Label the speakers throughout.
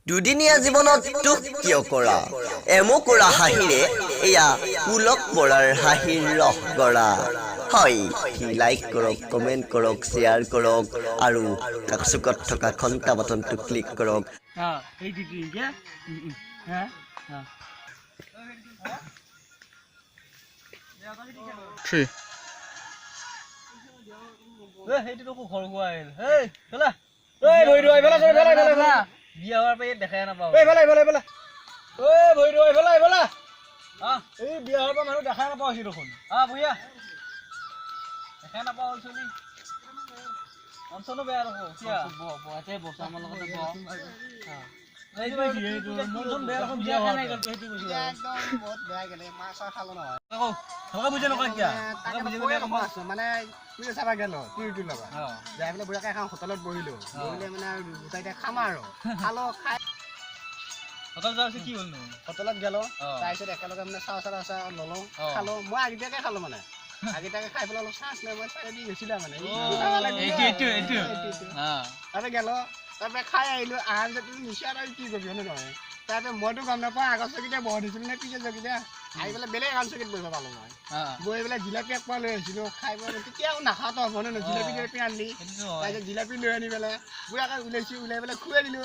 Speaker 1: দুদিনীয়া জীৱনত দুখ কিয় কৰা এমুকুৰা হাঁহিৰে এয়া পুলক বৰাৰ হাঁহিৰ ৰস গৰা হয় লাইক কৰক কমেণ্ট কৰক শ্বেয়াৰ কৰক আৰু কাষত থকা ঘণ্টা বাটনটো ক্লিক কৰক
Speaker 2: বিয়াৰ পৰা দেখাই নাপাওঁ এইফালে ভৰি ৰ এইফালে এই বিয়াৰ পৰা মানুহ দেখাই নাপাওঁ সি দেখোন বুঢ়িয়া দেখাই নাপাওঁ চলি অঞ্চলো বেয়া ৰখো বস্তু আমাৰ লগতে হোটেলত বহিলো মানে গোটাই খাম আৰু খালো খাই কি হ'ল হোটেলত গেলো তাৰপিছত একেলগে মানে চাহ ললো খালো মই আগতীয়াকে খালো মানে আগতীয়াকে খাই পেলাই অলপ চাহ নাই মই চাই দি গৈছিলা মানে তাতে গেলো তাৰপৰা খাই আহিলো আহাৰ পিছত তুমি নিশ্চয় আৰু কি কৰিবি হয় নহয় তাৰপৰা মইতো গম নাপাওঁ আগৰ চকীতে বহি দিছিলো নে পিছত চকীতে আহি পেলাই বেলেগ এখন চকীত বহিব পালো মই বহি পেলাই জিলাপি এক পোৱা লৈ আহিছিলো খাই পেলাই তেতিয়াও নাখাওঁতো হ'ব নে জিলাপি আনিলি তাৰপিছত জিলাপি লৈ আনি পেলাই বুঢ়াকে ওলাইছো ওলাই পেলাই খুৱাই দিলো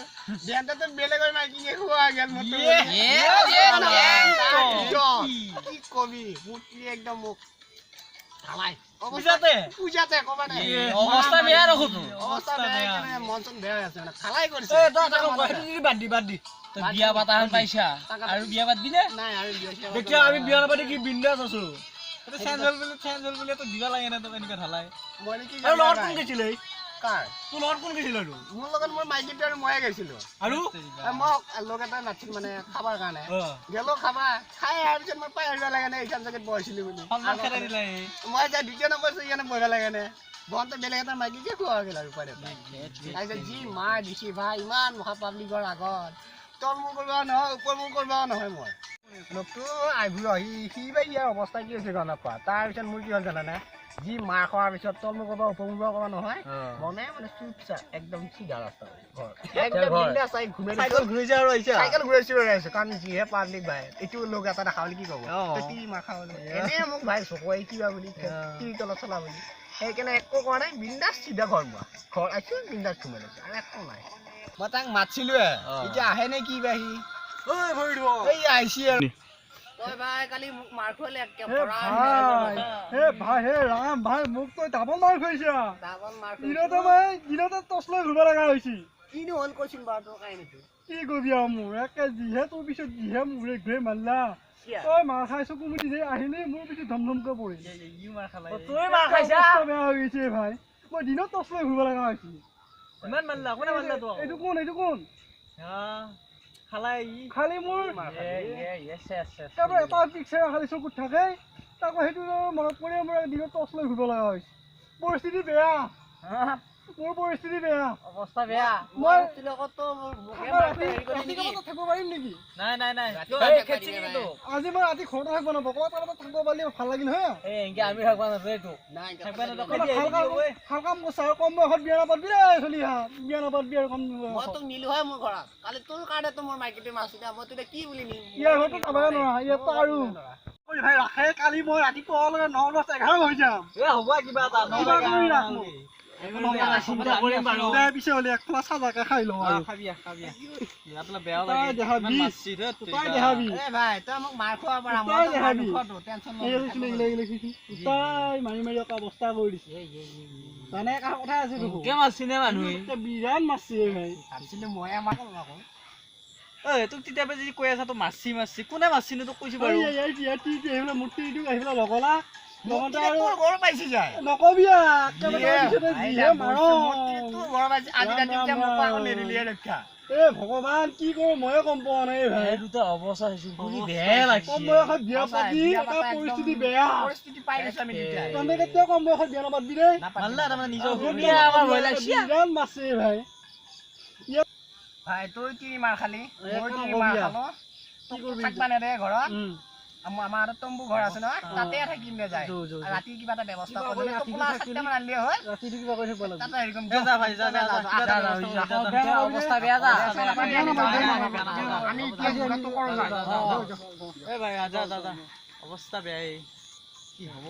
Speaker 2: দেহান্তত বেলেগৰ মাইকীকে খোৱা গেল কি কবি মোক একদম মোক পূজাতে কবা নাই অৱস্থা বেয়া ৰখো অৱস্থা বেয়া মন চন বেয়া হৈ আছে মানে খালাই কৰিছে বাদ দি বিয়া পাতা পাইছা আৰু বিয়া পাতবি নে নাই আৰু দেখি আমি বিয়া নাপাতি কি বিন্দাস আছো চেঞ্জল বুলি তো দিবা লাগে না তো এনেকা ঢালাই মই কি আৰু লগত কোন গৈছিলে কাৰ তোৰ লগত কোন গৈছিল আৰু মোৰ লগত মোৰ মাইকিটো আৰু ময়ে গৈছিলো আৰু মই লগ এটা নাছিল মানে খাবৰ কাৰণে গেলো খাবা খাই আহাৰ পিছত মই পাই আহিব লাগে নে এইখন জেগাত বহিছিলো বুলি মই যে দ্বিতীয় নম্বৰ ইয়ানে বহিব লাগে নে বনতে বেলেগ এটা মাইকিকে খোৱা গেল আৰু পাই তাৰপিছত যি মাৰ দিছি ভাই ইমান মহা পাব্লিকৰ আগত তল মোৰ কৰিব নহয় ওপৰ মোৰ কৰিব নহয় মই লোকটো আহিব সি বাই ইয়াৰ অৱস্থা কি হৈছে গম নাপোৱা তাৰপিছত মোৰ কি হ'ল জানানে যি মাৰ খোৱাৰ পিছত তল মোৰ কৰিব ওপৰ মোৰ কৰিব নহয় মনে মানে চুপচাপ একদম চিধা ৰাস্তা চাইকেল ঘূৰাইছো কাৰণ যিহে পাব্লিক ভাই এইটো লোক এটা দেখা বুলি কি কব কি মাৰ খাব এনে মোক ভাই চকুৱাই কিবা বুলি কি তলত চলা বুলি সেইকাৰণে একো কৰা নাই বিন্দাছ চিধা ঘৰ আহিছো বিন্দাছ সোমাই লৈছো আৰু একো নাই মই তাক মাতিছিলোৱে এতিয়া আহে নে কি বাহি আহিছি আৰু ভাই কালি মোক মাৰ খুৱালে ভাই হে ৰাম ভাই মোক তই ডাবল মাৰ খুৱাইছা দিনতে টচ লৈ ঘূৰিব লগা হৈছে কিনো হ'ল কৈছিল বাৰু তোৰ কাহিনীটো কি কবি আৰু মোৰ একে যিহে তোৰ পিছত যিহে মূৰে ঘূৰে মাৰিলা তই মাৰ খাই চকু মুদি যে আহিলে মোৰ পিছত ধমধমকে পৰিল বেয়া হৈ গৈছে ভাই মই দিনত টচ লৈ ঘূৰিব লগা হৈছে ইমান মাৰিলা কোনে মাৰিলা তোক এইটো কোন খালি মোৰ এটা পিক্সাৰ খালি চকুত থাকে তাকো সেইটো মনত পৰি মোৰ দিনত টচ লৈ ঘূৰিব লগা হৈছে পৰিস্থিতি বেয়া মোৰ পৰিস্থিতি বেয়া অৱস্থা বেয়া মই থাকিব পাৰিম নেকি নাই আজি মই ৰাতি ঘৰতে থাকিব ন বকলা তালত থাকিব পাৰিলে ভাল লাগিল হয় আমি ভাল কাম কৰিছা আৰু কম বয়সত বিয়া নাপাতবি চলি বিয়া নাপাতবি আৰু কম মই তোক নিলো হয় মোৰ ঘৰত কালি তোৰ কাৰণেতো মোৰ মাইকীটো মাছটো মই তোক কি বুলি নিম ইয়াৰ ঘৰতো খাবই নোৱাৰা ইয়াতো আৰু ভাই ৰাখে কালি মই ৰাতিপুৱা 9:11 হৈ যাম হ'ব কিবা এটা পিছে হলে এক প্লাছ চাজাকে খাই লওঁ আৰু খাবি বেয়া লাগে ভাই তই মোক মাৰ খোৱা পাৰা মই টেনচন মাৰি এটা অৱস্থা কৰি দিছে মানে কথা আছে বিৰাট মাছছি ভাই ভাবিছিলো মই তোক তেতিয়া যদি কৈ আছা তো মাছি কোনে মাছি তোক কৈছো বাৰু মূৰ্তি আহিলে লগলা নকবি ভগৱান কি কৰো ময়ে গম পোৱা নাই ভাই দুটা অৱস্থা পৰিস্থিতি বেয়া কেতিয়াও কম বয়সত বিয়া নাপাতবি দেই মাছে ভাই ভাই তই কি মাৰ খালি থাকবা নেদে ঘৰত আমাৰ তম্বু ঘৰ আছে নহয় তাতে থাকিম গে যায় ৰাতি কিবা এটা ব্যৱস্থা কৰিলে টোপোলা চাকটা মান আনলি হয় ৰাতি কিবা কৰি থাকিব লাগে তাতে হেৰিকম যা ভাই যা অৱস্থা বেয়া যা আমি এতিয়া যোগাটো কৰো যা এ ভাই যা অৱস্থা বেয়াই কি হ'ব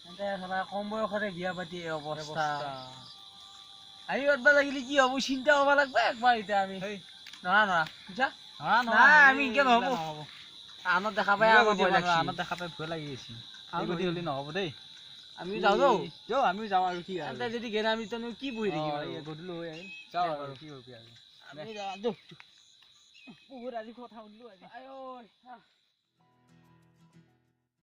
Speaker 2: এতে ধৰা কম বয়সতে বিয়া পাতি অৱস্থা আমি উঠবা লাগিলে কি হ'ব চিন্তা হ'ব লাগবে একবাৰ এতিয়া আমি নৰা যা আমি ইনকে নহ'ব আনত দেখা পাই আনত দেখা পাই ভয় লাগি গৈছে গতি হলি নহ'ব দেই আমি যাওঁ আমি যাওঁ আৰু কি আৰু যদি গেনা আমি তনো কি বহি থাকিম গধূলি হৈ আহিম যাওঁ আৰু কি কৰিবি আৰু আমি যাওঁ বহুত আজি কথা শুনিলো আজি আই ঐ